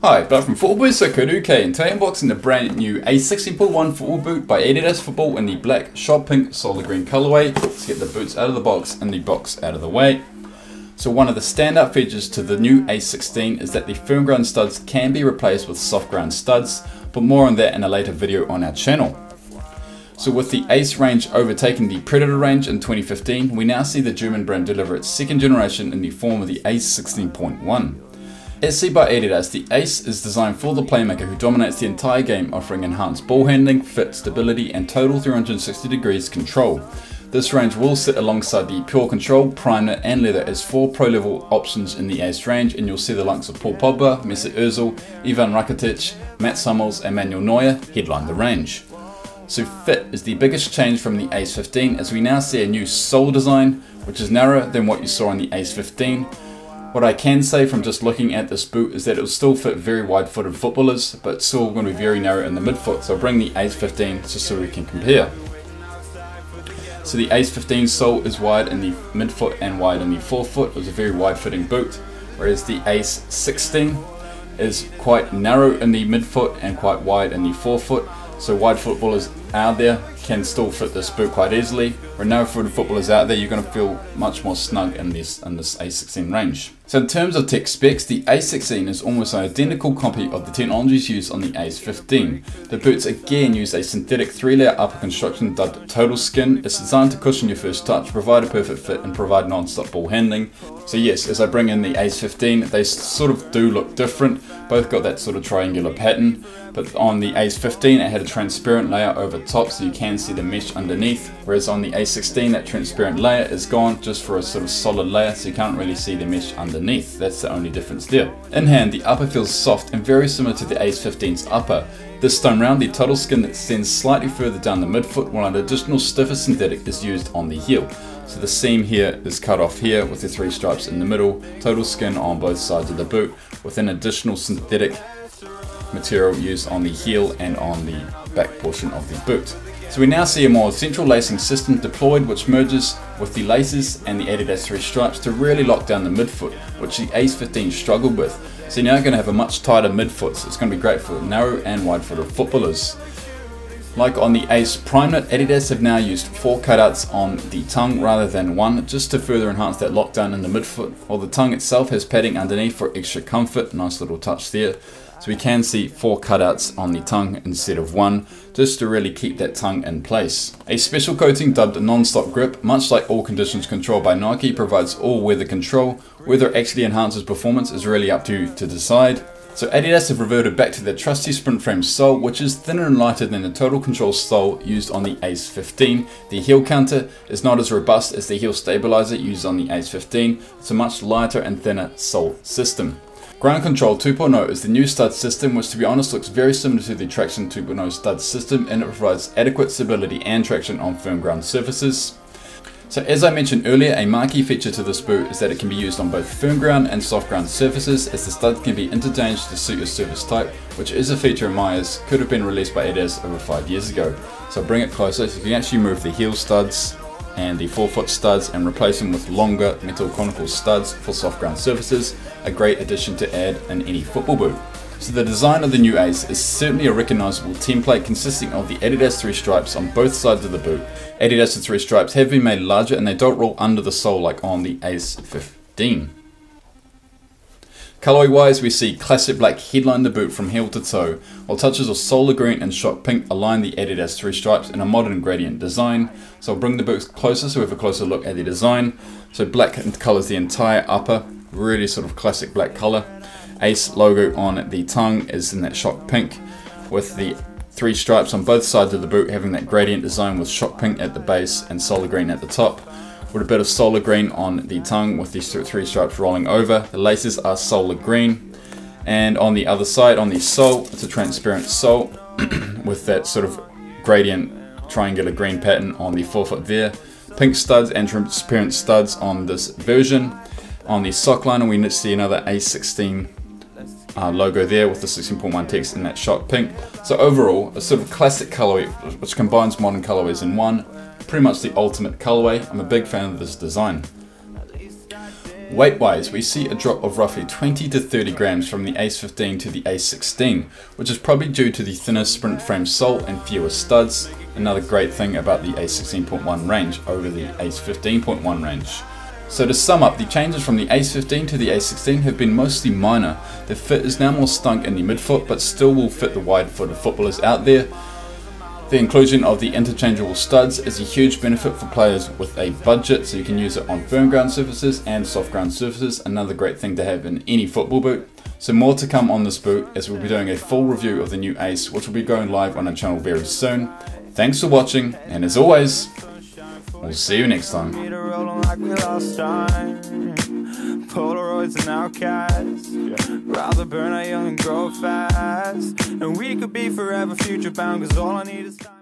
Hi, Bart from Football Boys UK, and today I'm unboxing the brand new A16.1 football boot by Adidas Football in the black, shot pink, solid green colorway. Let's get the boots out of the box and the box out of the way. So one of the standout features to the new A16 is that the firm ground studs can be replaced with soft ground studs, but more on that in a later video on our channel. So with the Ace range overtaking the Predator range in 2015, we now see the German brand deliver its second generation in the form of the A16.1. As seen by Adidas, the Ace is designed for the playmaker who dominates the entire game, offering enhanced ball handling, fit, stability and total 360 degrees control. This range will sit alongside the Pure Control, Primer and Leather as 4 pro level options in the Ace range, and you'll see the likes of Paul Pogba, Mesut Ozil, Ivan Rakitic, Mats Hummels and Manuel Neuer headline the range. So fit is the biggest change from the Ace 15, as we now see a new sole design which is narrower than what you saw on the Ace 15. What I can say from just looking at this boot is that it will still fit very wide footed footballers, but it's still going to be very narrow in the midfoot, so I'll bring the Ace 15 just so we can compare. So the Ace 15 sole is wide in the midfoot and wide in the forefoot. It was a very wide fitting boot, whereas the Ace 16 is quite narrow in the midfoot and quite wide in the forefoot. So wide footballers out there can still fit this boot quite easily. Where narrow footed footballers out there, you're going to feel much more snug in this A16 range. So in terms of tech specs, the A16 is almost an identical copy of the technologies used on the Ace 15. The boots again use a synthetic 3-layer upper construction dubbed Total Skin. It's designed to cushion your first touch, provide a perfect fit and provide non-stop ball handling. So yes, as I bring in the Ace 15, they sort of do look different. Both got that sort of triangular pattern, but on the Ace 15 it had a transparent layer over top so you can see the mesh underneath, whereas on the A16 that transparent layer is gone just for a sort of solid layer, so you can't really see the mesh underneath. That's the only difference there. In hand, the upper feels soft and very similar to the Ace 15's upper. This time round, the Total Skin extends slightly further down the midfoot, while an additional stiffer synthetic is used on the heel. So the seam here is cut off here with the 3 stripes in the middle, Total Skin on both sides of the boot, with an additional synthetic material used on the heel and on the back portion of the boot. So we now see a more central lacing system deployed, which merges with the laces and the Adidas 3 stripes to really lock down the midfoot, which the Ace 15 struggled with. So you're now going to have a much tighter midfoot, so it's going to be great for narrow and wide footed footballers. Like on the Ace Prime Knit, Adidas have now used 4 cutouts on the tongue rather than 1, just to further enhance that lockdown in the midfoot, while the tongue itself has padding underneath for extra comfort. Nice little touch there. So we can see 4 cutouts on the tongue instead of 1, just to really keep that tongue in place. A special coating dubbed Non-Stop Grip, much like All Conditions Control by Nike, provides all-weather control. Whether it actually enhances performance is really up to you to decide. So Adidas have reverted back to their trusty sprint frame sole, which is thinner and lighter than the Total Control sole used on the Ace 15. The heel counter is not as robust as the heel stabilizer used on the Ace 15. It's a much lighter and thinner sole system. Ground Control 2.0 is the new stud system, which to be honest looks very similar to the Traction 2.0 stud system, and it provides adequate stability and traction on firm ground surfaces. So as I mentioned earlier, a marquee feature to this boot is that it can be used on both firm ground and soft ground surfaces, as the studs can be interchanged to suit your surface type, which is a feature in my eyes could have been released by Adidas over 5 years ago. So I'll bring it closer so you can actually move the heel studs and the forefoot studs and replace them with longer metal conical studs for soft ground surfaces. A great addition to add in any football boot. So the design of the new Ace is certainly a recognizable template consisting of the Adidas 3 stripes on both sides of the boot. Adidas 3 stripes have been made larger and they don't roll under the sole like on the Ace 15. Colorway wise, we see classic black headline the boot from heel to toe, while touches of solar green and shot pink align the Adidas 3 stripes in a modern gradient design. So I'll bring the boots closer so we have a closer look at the design. So black colors the entire upper, really sort of classic black color. Ace logo on the tongue is in that shot pink, with the 3 stripes on both sides of the boot having that gradient design with shot pink at the base and solar green at the top, with a bit of solar green on the tongue with these 3 stripes rolling over. The laces are solar green, and on the other side on the sole, it's a transparent sole with that sort of gradient triangular green pattern on the forefoot there. Pink studs and transparent studs on this version. On the sock liner we see another A16 logo there with the 16.1 text in that shot pink. So overall, a sort of classic colorway which combines modern colorways in one. Pretty much the ultimate colorway. I'm a big fan of this design. Weight-wise, we see a drop of roughly 20 to 30 grams from the Ace 15 to the Ace 16, which is probably due to the thinner sprint frame sole and fewer studs. Another great thing about the Ace 16.1 range over the Ace 15.1 range. So to sum up, the changes from the Ace 15 to the Ace 16 have been mostly minor. The fit is now more stunk in the midfoot, but still will fit the wide-footed footballers out there. The inclusion of the interchangeable studs is a huge benefit for players with a budget, so you can use it on firm ground surfaces and soft ground surfaces, another great thing to have in any football boot. So more to come on this boot, as we'll be doing a full review of the new Ace, which will be going live on our channel very soon. Thanks for watching, and as always, we'll see you next time. Polaroids and outcasts, rather burn out young and grow fast, and we could be forever future bound, cause all I need is time.